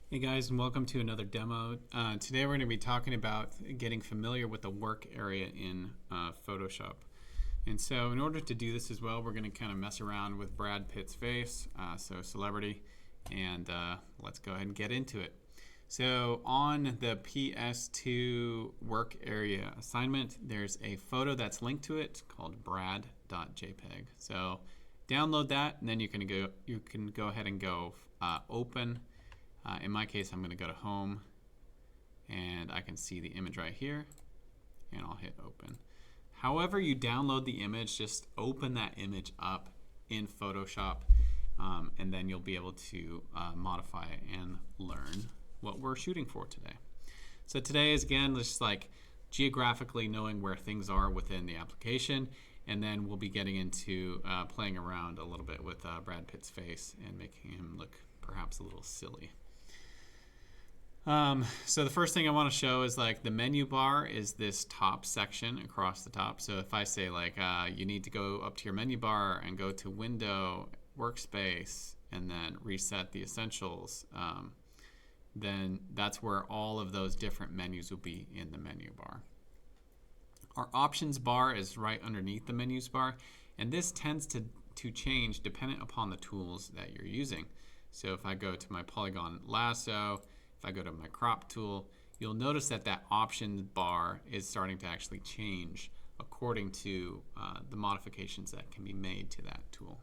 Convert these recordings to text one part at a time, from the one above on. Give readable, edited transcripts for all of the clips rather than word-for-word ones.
Hey guys, and welcome to another demo. Today we're going to be talking about getting familiar with the work area in Photoshop. And so in order to do this as well, we're going to kind of mess around with Brad Pitt's face, so celebrity, and let's go ahead and get into it. So on the PS2 work area assignment, there's a photo that's linked to it called brad.jpg. So download that, and then you can go ahead and go open. In my case, I'm going to go to home, and I can see the image right here, and I'll hit open. However you download the image, just open that image up in Photoshop, and then you'll be able to modify it and learn what we're shooting for today. So today is, again, just like geographically knowing where things are within the application, and then we'll be getting into playing around a little bit with Brad Pitt's face and making him look perhaps a little silly. So the first thing I want to show is like the menu bar is this top section across the top. So if I say like you need to go up to your menu bar and go to Window, Workspace, and then reset the essentials, then that's where all of those different menus will be in the menu bar. Our options bar is right underneath the menus bar, and this tends to change dependent upon the tools that you're using. So if I go to my polygon lasso, if I go to my crop tool, you'll notice that that options bar is starting to actually change according to the modifications that can be made to that tool.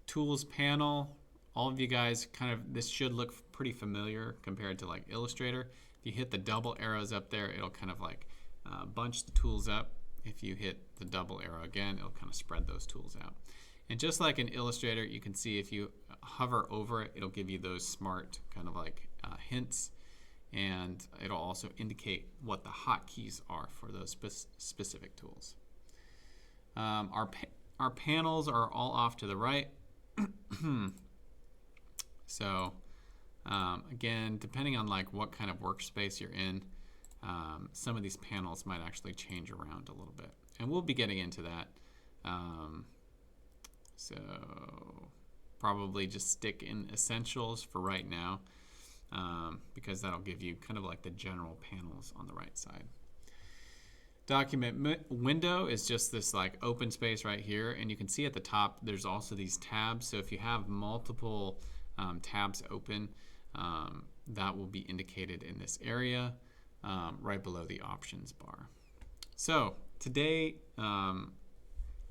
Tools panel, all of you guys this should look pretty familiar compared to like Illustrator. If you hit the double arrows up there, it'll kind of like bunch the tools up. If you hit the double arrow again, it'll kind of spread those tools out. And just like in Illustrator, you can see if you hover over it, it'll give you those smart kind of like hints, and it'll also indicate what the hotkeys are for those specific tools. Our panels are all off to the right. So again, depending on like what kind of workspace you're in, some of these panels might actually change around a little bit, and we'll be getting into that. So probably just stick in essentials for right now, because that'll give you kind of like the general panels on the right side. Document window is just this like open space right here, and you can see at the top there's also these tabs. So if you have multiple tabs open, that will be indicated in this area right below the options bar. So today,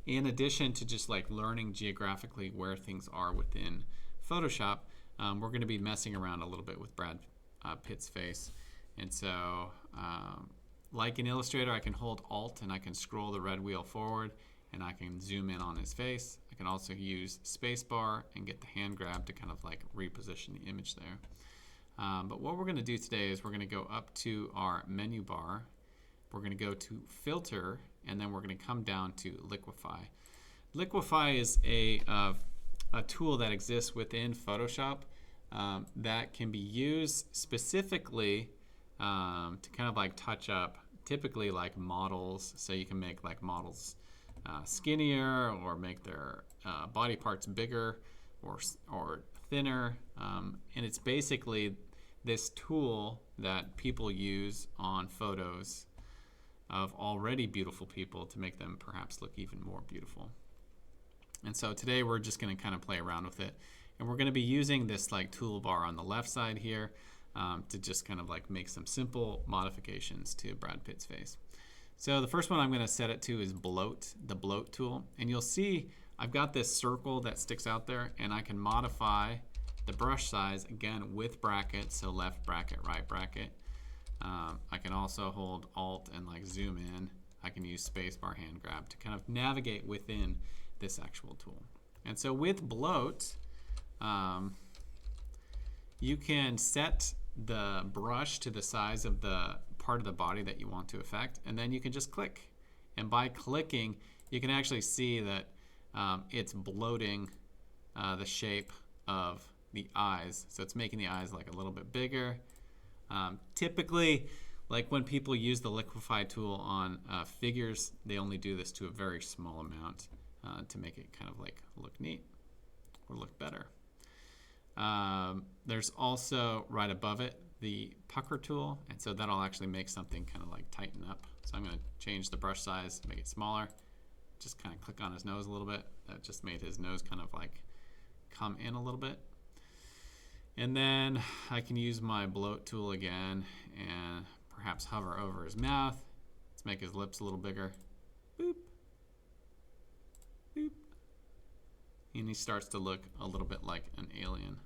in addition to just like learning geographically where things are within Photoshop, we're going to be messing around a little bit with Brad Pitt's face. And so like in Illustrator, I can hold Alt and I can scroll the red wheel forward, and I can zoom in on his face. I can also use spacebar and get the hand grab to kind of like reposition the image there. But what we're going to do today is we're going to go up to our menu bar. We're going to go to Filter, and then we're going to come down to Liquify. Liquify is a tool that exists within Photoshop that can be used specifically to kind of like touch up typically like models. So you can make like models skinnier, or make their body parts bigger or thinner. And it's basically this tool that people use on photos of already beautiful people to make them perhaps look even more beautiful. And so today we're just going to kind of play around with it, and we're going to be using this like toolbar on the left side here to just kind of like make some simple modifications to Brad Pitt's face. So the first one I'm going to set it to is bloat, the bloat tool, and you'll see I've got this circle that sticks out there, and I can modify the brush size again with brackets, so left bracket, right bracket. I can also hold Alt and like zoom in. I can use spacebar hand grab to kind of navigate within this actual tool. And so with bloat, you can set the brush to the size of the part of the body that you want to affect, and then you can just click. And by clicking, you can actually see that it's bloating the shape of the eyes. So it's making the eyes like a little bit bigger. Typically, like when people use the Liquify tool on figures, they only do this to a very small amount to make it kind of like look neat or look better. There's also right above it the pucker tool, and so that'll actually make something kind of like tighten up. So I'm going to change the brush size, make it smaller. Just kind of click on his nose a little bit. That just made his nose kind of like come in a little bit. And then I can use my bloat tool again and perhaps hover over his mouth. Let's make his lips a little bigger. Boop. Boop. And he starts to look a little bit like an alien.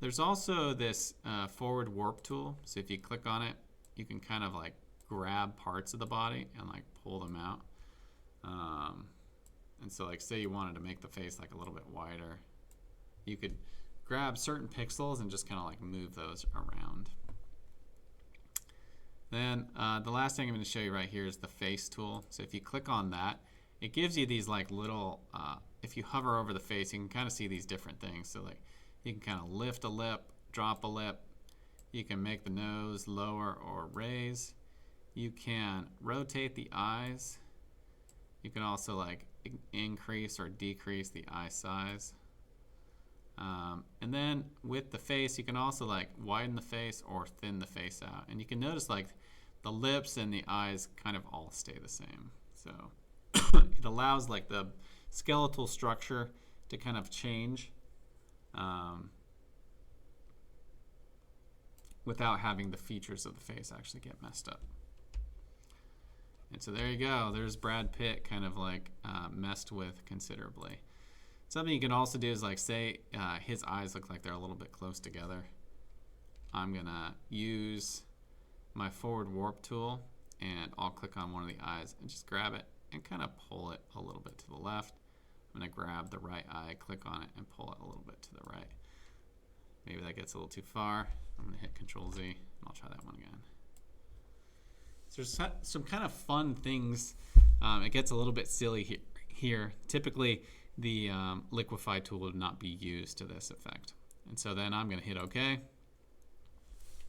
There's also this forward warp tool. So if you click on it, you can kind of like grab parts of the body and like pull them out. And so like say you wanted to make the face like a little bit wider, you could grab certain pixels and just kind of like move those around. Then the last thing I'm going to show you right here is the face tool. So if you click on that, it gives you these like little, if you hover over the face, you can kind of see these different things. So like you can kind of lift a lip, drop a lip. You can make the nose lower or raise. You can rotate the eyes. You can also like increase or decrease the eye size. And then with the face, you can also like widen the face or thin the face out. And you can notice like the lips and the eyes kind of all stay the same. So it allows like the skeletal structure to kind of change without having the features of the face actually get messed up. And so there you go. There's Brad Pitt kind of like messed with considerably. Something you can also do is like say his eyes look like they're a little bit close together. I'm going to use my forward warp tool and I'll click on one of the eyes and just grab it and kind of pull it a little bit to the left. I'm going to grab the right eye, click on it, and pull it a little bit to the right. Maybe that gets a little too far. I'm going to hit Control Z and I'll try that one again. So there's some kind of fun things. It gets a little bit silly here. Typically, the Liquify tool would not be used to this effect. And so then I'm going to hit OK.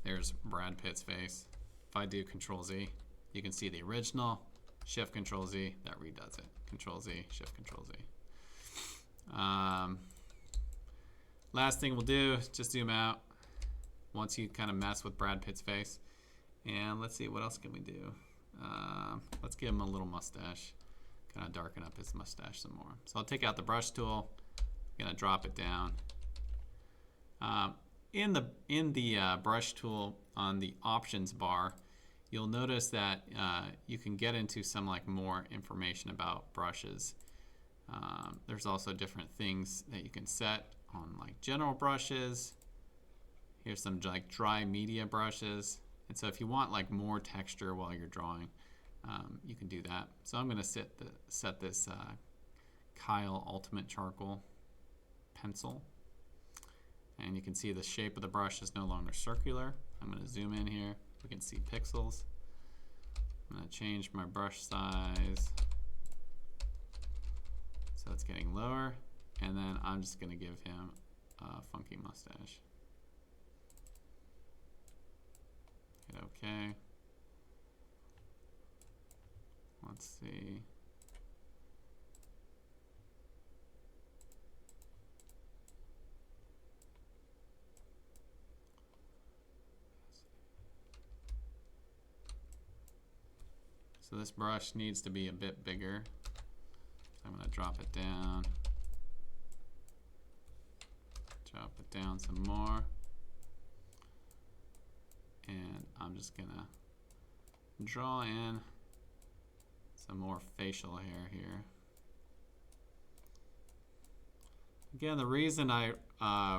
There's Brad Pitt's face. If I do Control Z, you can see the original. Shift Control Z, that redoes it. Control Z, Shift Control Z. Last thing we'll do is just zoom out once you kind of mess with Brad Pitt's face. And let's see, what else can we do? Let's give him a little mustache. Kind of darken up his mustache some more. So I'll take out the brush tool. I'm gonna drop it down. In the brush tool on the options bar, you'll notice that you can get into some like more information about brushes. There's also different things that you can set on like general brushes. Here's some like dry media brushes. And so if you want like more texture while you're drawing, you can do that. So I'm going to set this Kyle Ultimate Charcoal pencil. And you can see the shape of the brush is no longer circular. I'm going to zoom in here. We can see pixels. I'm going to change my brush size so it's getting lower. And then I'm just going to give him a funky mustache. Hit OK. Let's see. So this brush needs to be a bit bigger. So I'm going to drop it down. Drop it down some more. And I'm just going to draw in some more facial hair here. Again, the reason I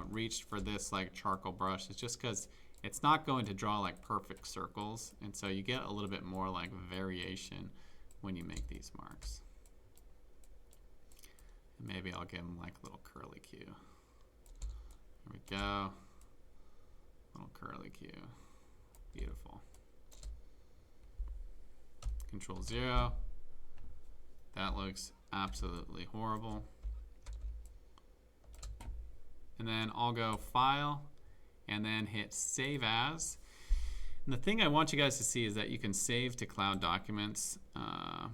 reached for this like charcoal brush is just because it's not going to draw like perfect circles, and so you get a little bit more like variation when you make these marks. And maybe I'll give them like a little curly Q. There we go. Little curly Q. Beautiful. Control 0. That looks absolutely horrible. And then I'll go File and then hit Save As. And the thing I want you guys to see is that you can save to cloud documents. And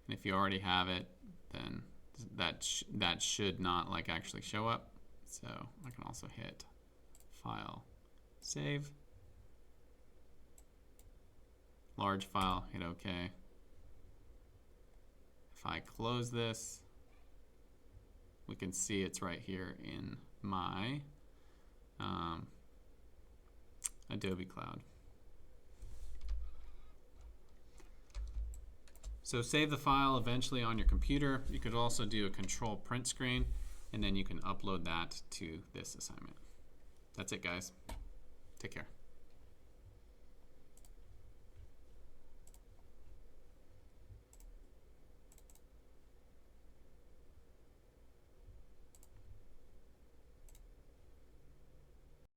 if you already have it, then that should not like actually show up. So I can also hit File, Save, large file, hit OK. If I close this, we can see it's right here in my Adobe Cloud. So save the file eventually on your computer. You could also do a control print screen, and then you can upload that to this assignment. That's it, guys. Take care.